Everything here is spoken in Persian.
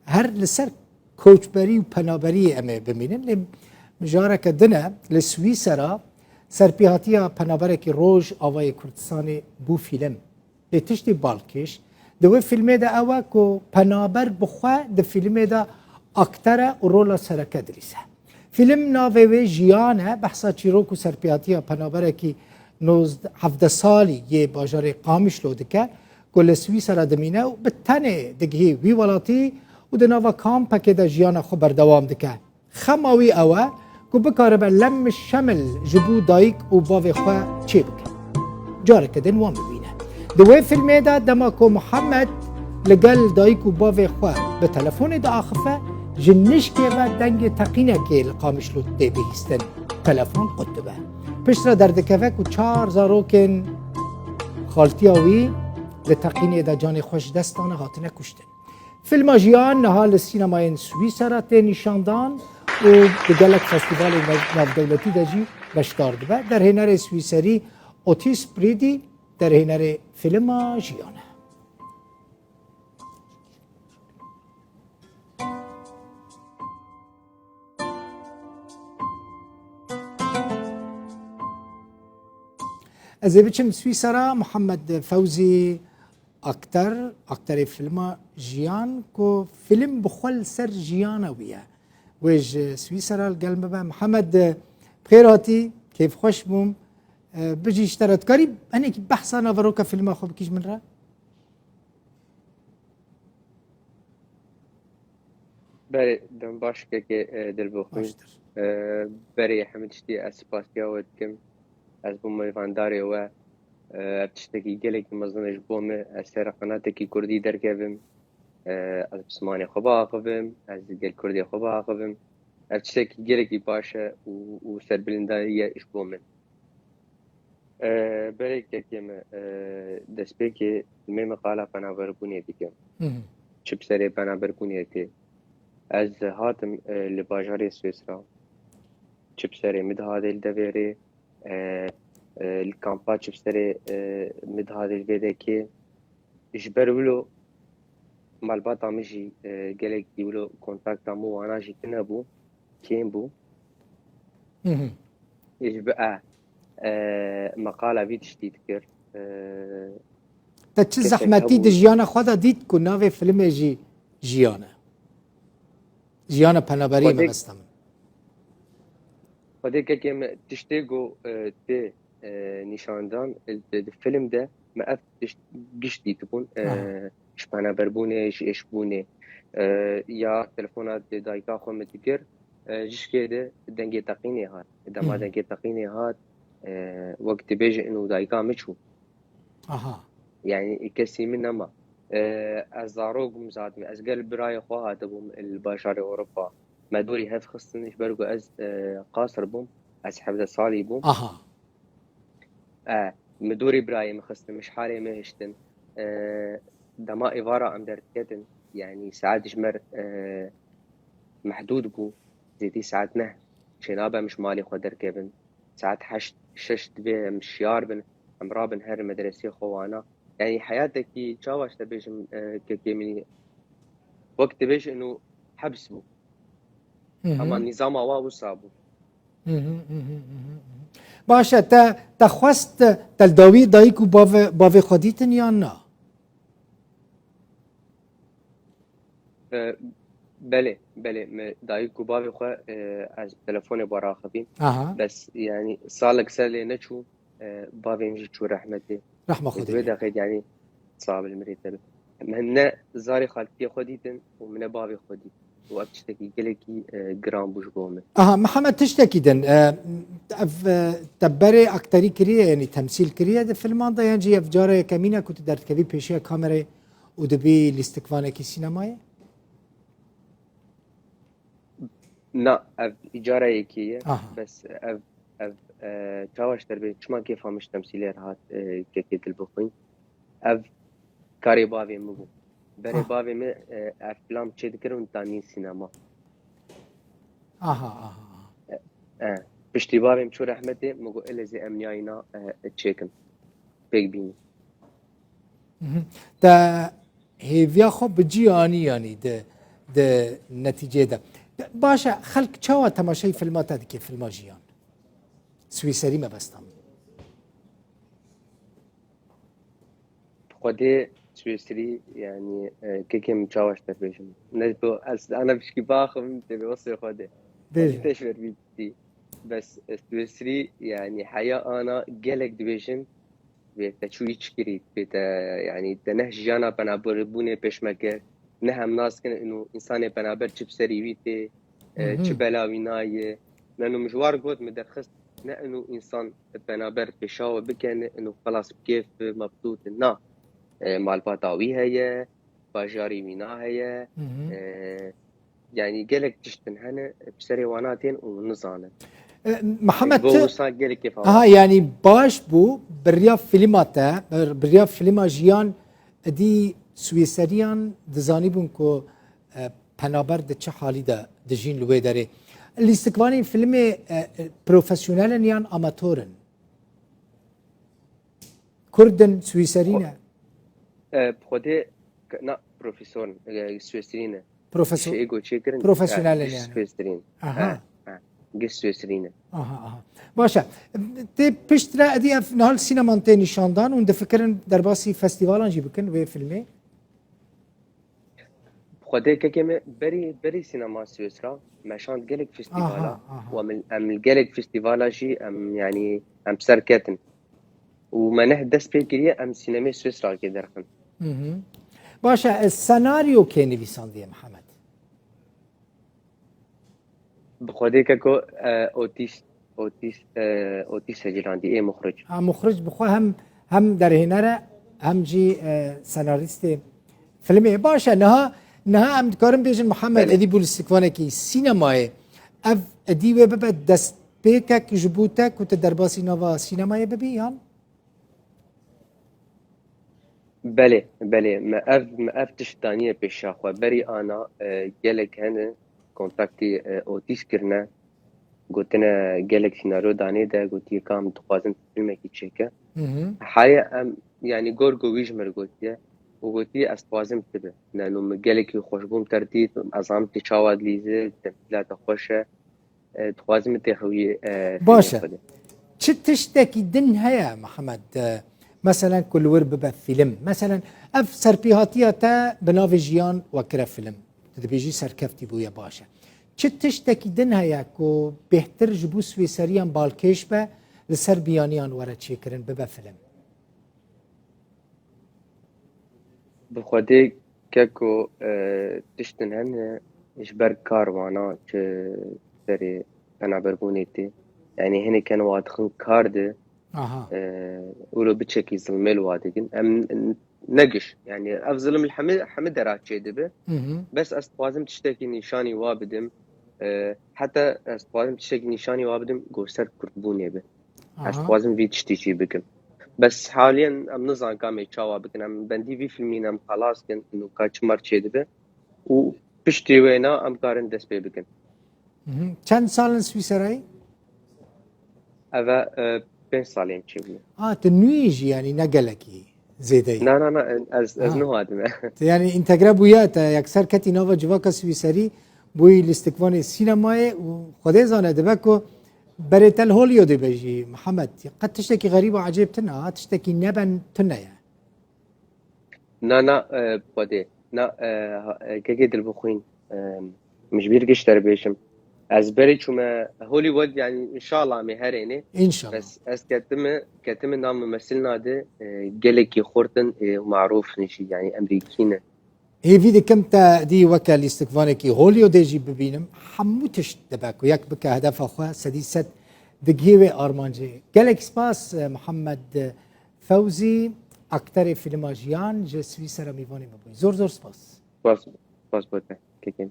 هر لسر کوچبری و پنابری امه بمینن لی مجارک دنه لسویسرا سرپیهاتیا پنابره که روژ آوای کردستان بو فیلم لی تشتی بالکش دوی فیلمه دا اوه که پنابر بخواه ده فیلمه دا اکتره و رولا سرکه دریسه فیلم ناوه جیانه بحثا چیروک و سرپیهاتیا پنابره که 17 سالی یه باجار قامش لوده که گل سویسرا دمینه و به تنه دگهی وی ولاتی و ده ناوا کامپا که ده جیانا خو بردوام دکه خماوی اوه که بکاره به لم شمل جبو دایک و باوی خواه چه بکه جاره که دن وام ببینه دوی فیلمه ده دما که محمد لگل دایک و باوی خواه به تلفون ده آخفه جنش که و دنگ تقینه که لقامش لوده بهستن تلفون قطبه پشت را در دکوه که 4 زاروکن خالتیاوی لتقینه دا جان خوش دستانه هاتنه کشتن فیلم جیان نهال سینمای سویسرا ته نشاندان و بگلک فستیوال ناو دولتی دا جی بشتار دبه در هنر سویسری اوتیس پریدی در هنر فیلم جیانه از بچم سویسرا محمد فوزی اکتر فیلم جیان کو فیلم بخل سر جیانه ویه ویج سویسرا القلب به محمد بخیراتی کیف خوش بوم بجی اشترت کاری انا کی بحثا نورو که فیلم خوب کیش من را بله دم باش که دل بخوین بله حمد شتی اسپاسیا و کم از بوم میوانداری و ابتشتکی گلک مزنش بوم از سر قناتکی کردی درکبم از بسمانی خوبا آقابم از گل کردی خوبا آقابم ابتشتکی گلکی باشه و سر بلنداری اش بوم برای که کم دست به که می مقاله پنابر بونی دیگه چه بسری پنابر بونی که از هاتم لباجاری سویسرا چه بسری مدهادل دویره الكامبا چبستري مدهاد الفيدا كي جبرولو مالباتا مجي قالك يقولوا كونتاكتا مو وانا جي كنبو كين بو يجبقى مقالة بيت شديد كر تتش زحمتي دي جيانا خدا ديت كنا في فيلم جيانا پنابري مغستم وديك كم تشتيقو تي نشاندان الفيلم ده ما قشتي تكون شبانا بربوني ايش بوني يا تلفونات دايكا خو متكر جش كده دنجي تقيني هات اذا ما دنجي تقيني هات وقت بيجي انه دايكا مشو يعني يكسي من ما ازاروق مزادمي از قلب براي خو هاتبهم البشر اوروبا ما دوري هف خصني برقو از قاصر بوم از حبده صالي بوم مدوري براي مخصن مش حالي مهشتن دما إيفارة أم درتكتن يعني ساعات جمر محدود بو زيدي ساعات نه شنابة مش مالي خو دركبن ساعات ششت بي مش ياربن أمرابن هر مدرسي خوانا يعني حياتك كي تشاوش تبيش كيميني وقت بيش إنه حبس بو أما النظام واو صابو باشه تا خواست تلداوی دایک و باوی خودیتن یا نه؟ بله دایک و باوی خو از تلفن بارا خبیم بس يعني صالك سالي نشو باوی مجي شو رحمتي خودی دقيق يعني صعب المريتل من زاري خالتي خوديتن ومن باوي خودي وابتشتكي قلكي جرام بوش بومه محمد تشتكي دن تبري اكتري كريه يعني تمثيل كريه ده فيلم ده يعني جي افجاره كمينه كنت درت كبي بيشيه كاميرا ودبي الاستكفانه كي سينمايه لا اجاره يكيه بس تاوش دربي شما كيف مش تمثيلير هات كيكيت البخين كاري باوي مبو بري باوي من افلام تشي ذكرون تاني سينما بشتي باوي مشو رحمتي مقو إلا زي أمنياينا تشيكن بيك بيني تا هيفيا خو بجياني يعني ده ده نتیجه ده باشه خلق چاوا تماشای فیلمات دکی فیلم جیان سویسری مبستم خودی سويسري يعني كيكي متشاوش تربيشن نجبو انا بشكي باخم تبي وصي خودي بله تشفر بيتي بس سويسري يعني حياة انا جالك دبيشن بيتا شوي تشكري بيتا يعني تنهج جانا بنابر بوني بيشمكر نهم ناس كن انه انسان بنابر تشب سريويتي تشبلاوي ناي لانه مجوار قوت مدرخص نا انه انسان بنابر بشاوة بكن انه خلاص بكيف مبسوط نا مال باتاوي هي باجاري مينا هي يعني قالك تشتن هنا بسري واناتين ونزانه محمد بو وصان قالك كيف يعني باش بو بريا فيلماتا بريا فيلما جيان دي سويسريان دزاني بون كو پنابر ده چه حالی ده دجين لوي داره الاستقبالين فيلم بروفيسيونالن يان اماتورن كردن سويسرينا بخوده نا بروفيسور سويسرينا بروفيسور شيء يقول شيء كرن بروفيسيونالن يعني سويسرين قس سويسرينا باشه تی پشت را ادی اف نهال سینما انت نشاندان و فکرن در باسی فستیوالان جی بکن و فیلمی خودی که کمی بری سینما سویسرا مشان گلک فستیوالا و من گلک فستیوالا جی يعني ام سرکتن و منه دست پیگیری ام سینما سویسرا که درخن باشه السناریو که نویساندی محمد بخوده که کو اوتیس هجلاندی ای مخرج بخوا هم در هنره هم جی سناریست فیلمه باشه نه هم کارم بیشن محمد ادی بول استکوانه کی سینمای اف ادی و ببد دست پیکک جبوتک و تدرباسی نوا سینمای ببیان بله ما اف تشتانیه پیشا خو بری آنا گلک هنه کنتاکتی اوتیس کرنه گوتنا گلک سینارو دانه ده گوتی کام تخوازن فیلمه کی چکه حایا يعني گورگو ویج مرگوتیه وقلتي استوازم تبه لانه مجالك خوشبوم ترديد ازام تشاود ليزه لا تخوشه توازم تخوي باشا چه تشتكي دن هيا محمد مثلا كل ورب فيلم مثلا اف سربيهاتيه تا بناف جيان وكره فيلم تدبيجي سركفتي بويا باشا چه تشتكي دن هيا كو بهتر جبو سويسريان بالكيش به لسربيانيان ورا تشيكرن ببا فيلم بخوده كاكو تشتن هن إجبار كاروانا تري أنا بربونيتي يعني هني كانوا وادخن كارد ولو بتشكي ظلمي الوادقين أم نقش يعني أفظلم الحمد راتشي دبه بس أستوازم تشتكي نشاني وابدم حتى أستوازم تشتكي نشاني وابدم قوسر كربوني به أستوازم في تشتيجي بكم بس حاليا ام نزان كامي تشاوا بكن ام بندي في فيلمين ام خلاص كن انه كاتش مارتشي دبه و بشتي وينا ام كارن دس بي بكن چند سال سويسراي اوا 5 سالين تشيبني تنويج يعني نقلكي زيدي لا از نو ادم يعني انت قربوياتا يكسر كتي نوفا جواكا سويسري بوي الاستكوان السينمائي وخدي زانه دبكو بريت الهوليود بيجي محمد قد تشتكي غريبة وعجيبتنا تشتكي نبن تنيا نا بودي نا كيد البخوين مش بيرجش تربيشم از بري شما هوليوود يعني ان شاء الله مهريني ان شاء الله بس از كتم نام ممثلنا ده جلكي خورتن معروف نشي يعني امريكينا هي فيدي كمتا دي وكا الاستكفانكي هوليود يجي ببينم حموتش دباكو ياك بكا هدف اخوة سديست دقيوي ارمانجي قالك سباس محمد فوزي اكتر فيلماجيان جسوي سرا ميفاني مبوي زور سباس بوتا كيكين